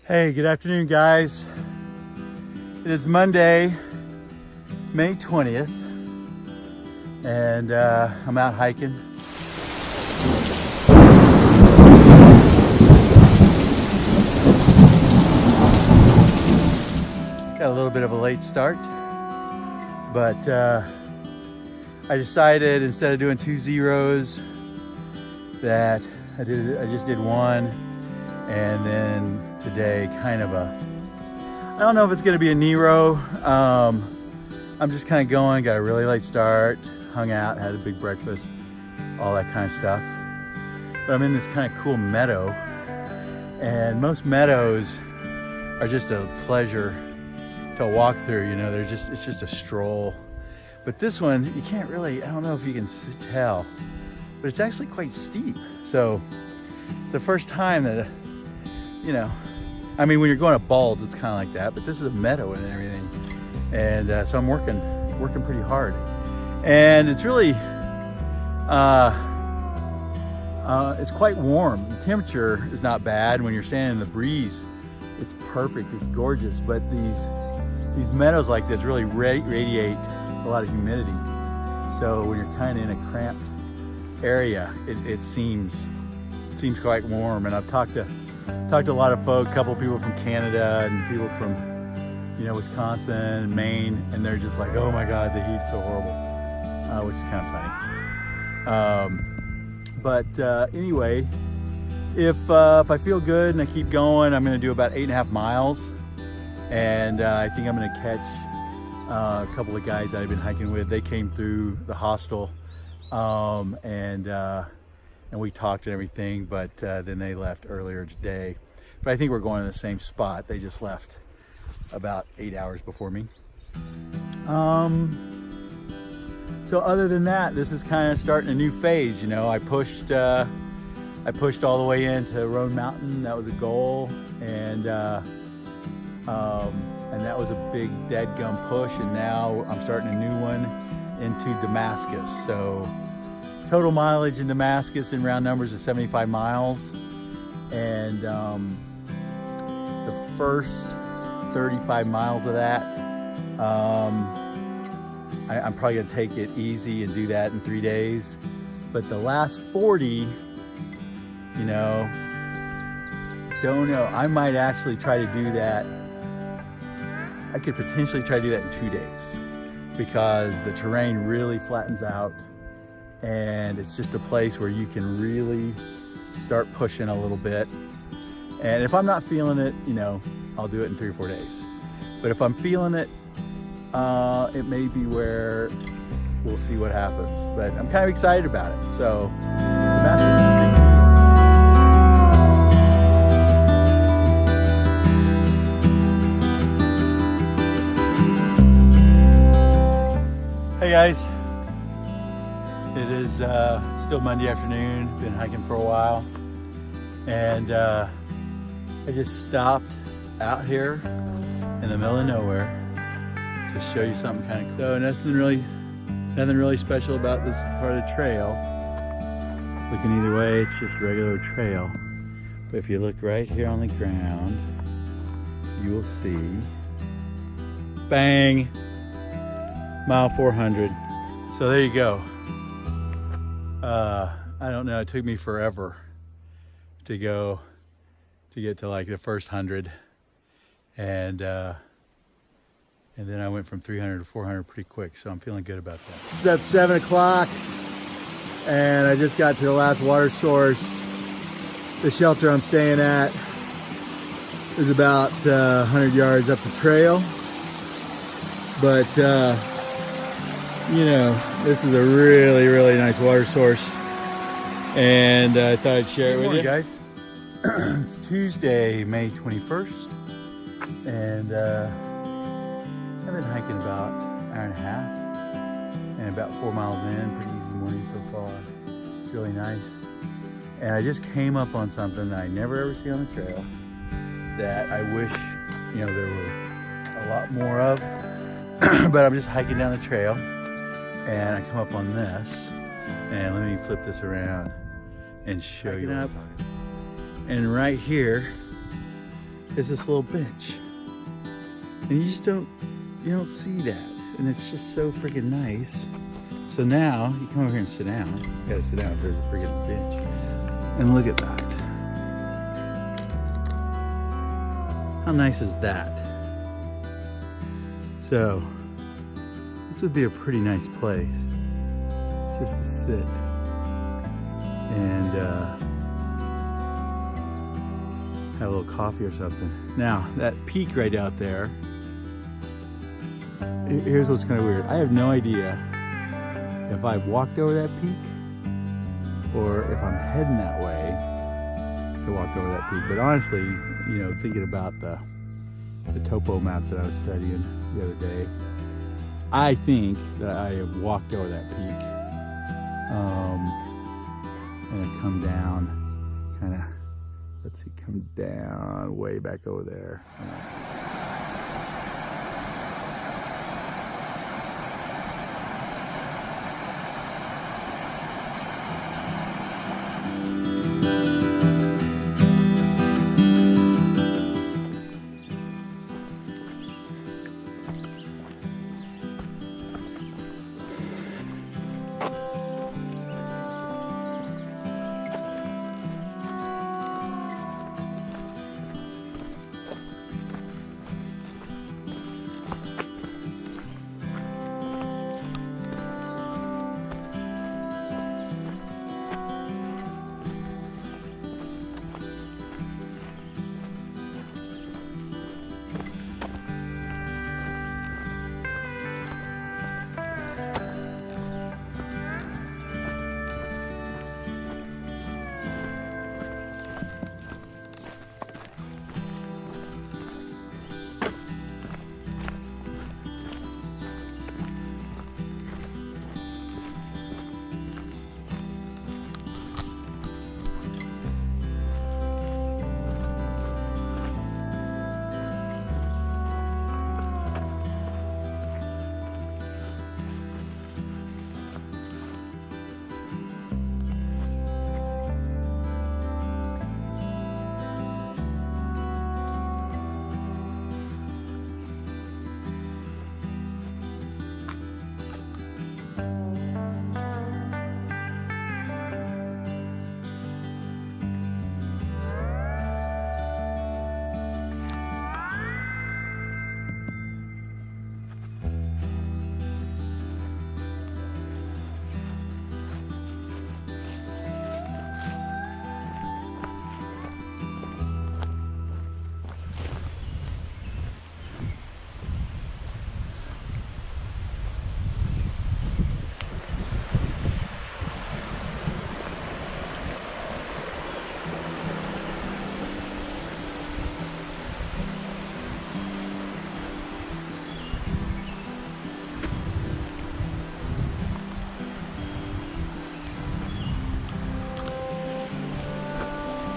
Hey, good afternoon, guys. It is Monday, May 20th, and I'm out hiking. Got a little bit of a late start, but I decided instead of doing 2 zeros that I just did one, and then today kind of I don't know if it's gonna be a Nero. I'm just kind of going, got a really late start, hung out, had a big breakfast, all that kind of stuff. But I'm in this kind of cool meadow, and most meadows are just a pleasure to walk through, you know, it's just a stroll. But this one, you can't really, I don't know if you can tell, but it's actually quite steep. So it's the first time that, you know, I mean, when you're going to Balds, it's kind of like that, but this is a meadow and everything. And so I'm working pretty hard. And it's really, it's quite warm. The temperature is not bad. When you're standing in the breeze, it's perfect, it's gorgeous. But these meadows like this really radiate a lot of humidity. So when you're kind of in a cramped area, it seems quite warm. And I've talked to a lot of folk, a couple of people from Canada and people from, you know, Wisconsin and Maine, and they're just like, oh my God, the heat's so horrible, which is kind of funny. Anyway, if I feel good and I keep going, I'm gonna do about 8.5 miles. And I think I'm gonna catch a couple of guys that I've been hiking with. They came through the hostel, and we talked and everything, but then they left earlier today. But I think we're going to the same spot. They just left about 8 hours before me. So other than that, this is kind of starting a new phase. You know, I pushed all the way into Roan Mountain. That was a goal, and that was a big dadgum push. And now I'm starting a new one into Damascus. So total mileage in Damascus in round numbers is 75 miles. And the first 35 miles of that, I'm probably gonna take it easy and do that in 3 days. But the last 40, you know, don't know. I might actually try to do that. I could potentially try to do that in 2 days because the terrain really flattens out. And it's just a place where you can really start pushing a little bit. And if I'm not feeling it, you know, I'll do it in 3 or 4 days. But if I'm feeling it, it may be where we'll see what happens. But I'm kind of excited about it. So Damascus is a big deal. Hey guys. It is still Monday afternoon, been hiking for a while, and I just stopped out here in the middle of nowhere to show you something kind of cool. So nothing really special about this part of the trail. Looking either way, it's just a regular trail. But if you look right here on the ground, you will see, bang, mile 400. So there you go. I don't know, it took me forever to get to like the first 100. And then I went from 300 to 400 pretty quick, so I'm feeling good about that. It's at 7 o'clock, and I just got to the last water source. The shelter I'm staying at is about 100 yards up the trail. But, you know, this is a really, really nice water source, and I thought I'd share it with you guys. It's Tuesday, May 21st, and I've been hiking about an hour and a half, and about 4 miles in. Pretty easy morning so far. It's really nice. And I just came up on something that I never ever see on the trail that I wish, you know, there were a lot more of. But I'm just hiking down the trail, and I come up on this, and let me flip this around and show you up. And right here is this little bench. And you don't see that. And it's just so freaking nice. So now, you come over here and sit down. You gotta sit down if there's a freaking bench. And look at that. How nice is that? So, this would be a pretty nice place just to sit and have a little coffee or something. Now, that peak right out there, here's what's kind of weird. I have no idea if I walked over that peak or if I'm heading that way to walk over that peak. But honestly, you know, thinking about the topo map that I was studying the other day, I think that I have walked over that peak and have come down, kind of, let's see, come down way back over there.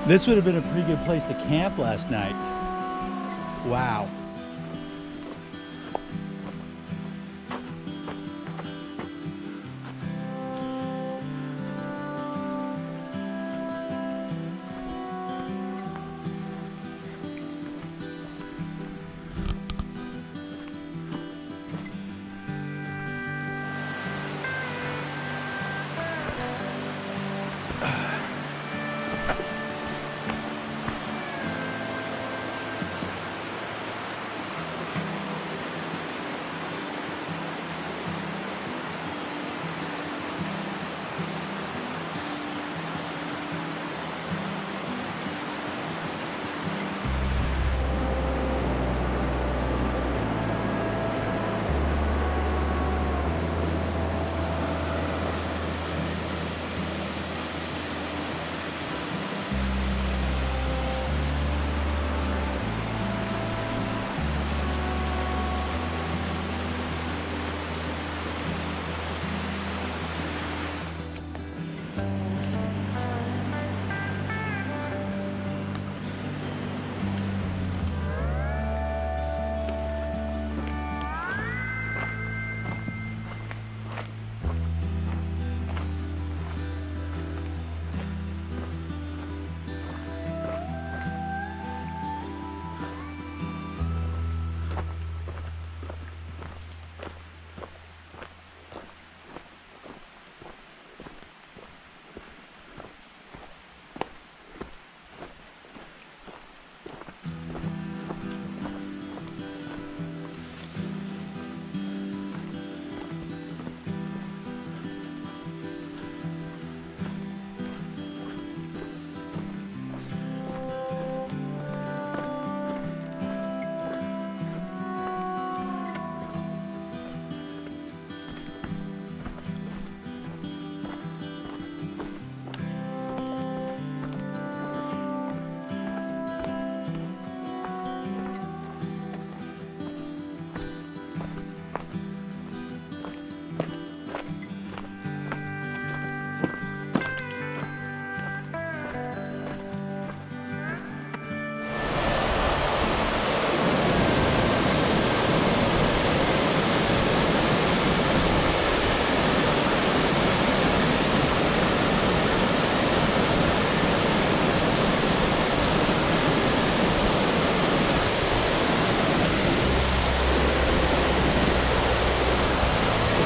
This would have been a pretty good place to camp last night. Wow.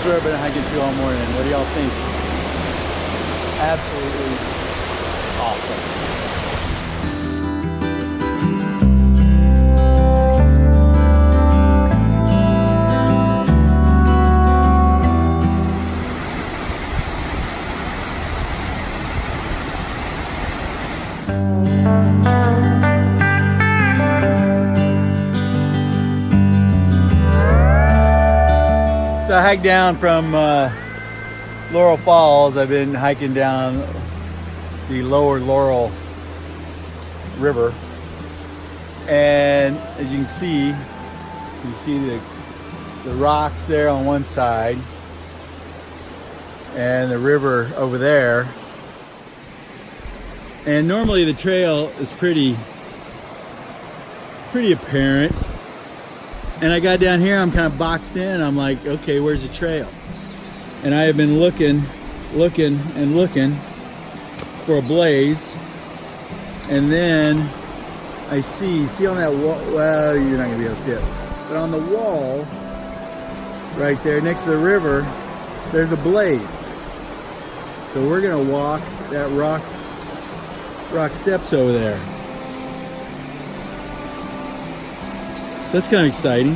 where I've been hiking through all morning. What do y'all think? Absolutely awesome. So I hiked down from Laurel Falls. I've been hiking down the lower Laurel River, and as you can see the rocks there on one side and the river over there. And normally the trail is pretty apparent. And I got down here, I'm kind of boxed in. I'm like, okay, where's the trail? And I have been looking for a blaze. And then I see on that wall, well, you're not gonna be able to see it, but on the wall, right there next to the river, there's a blaze. So we're gonna walk that rock steps over there. That's kind of exciting.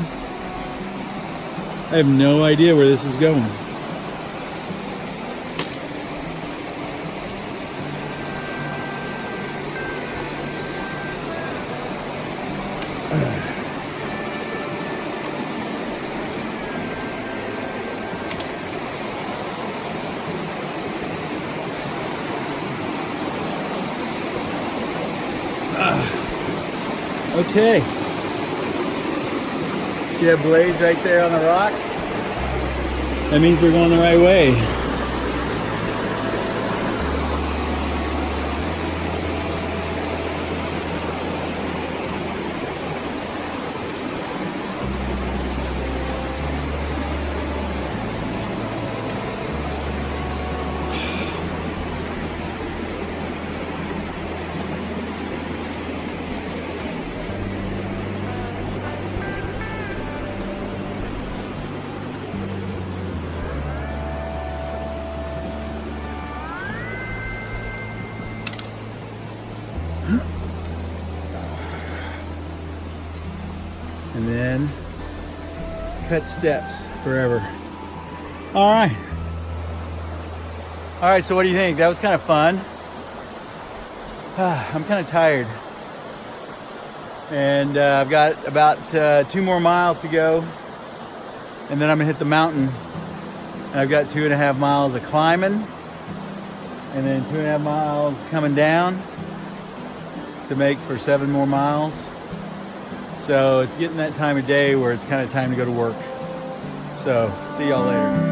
I have no idea where this is going. Okay. See that blaze right there on the rock? That means we're going the right way. And then cut steps forever. All right, so what do you think? That was kind of fun. I'm kind of tired. And I've got about 2 more miles to go. And then I'm gonna hit the mountain. And I've got 2.5 miles of climbing. And then 2.5 miles coming down to make for 7 more miles. So it's getting that time of day where it's kind of time to go to work. So see y'all later.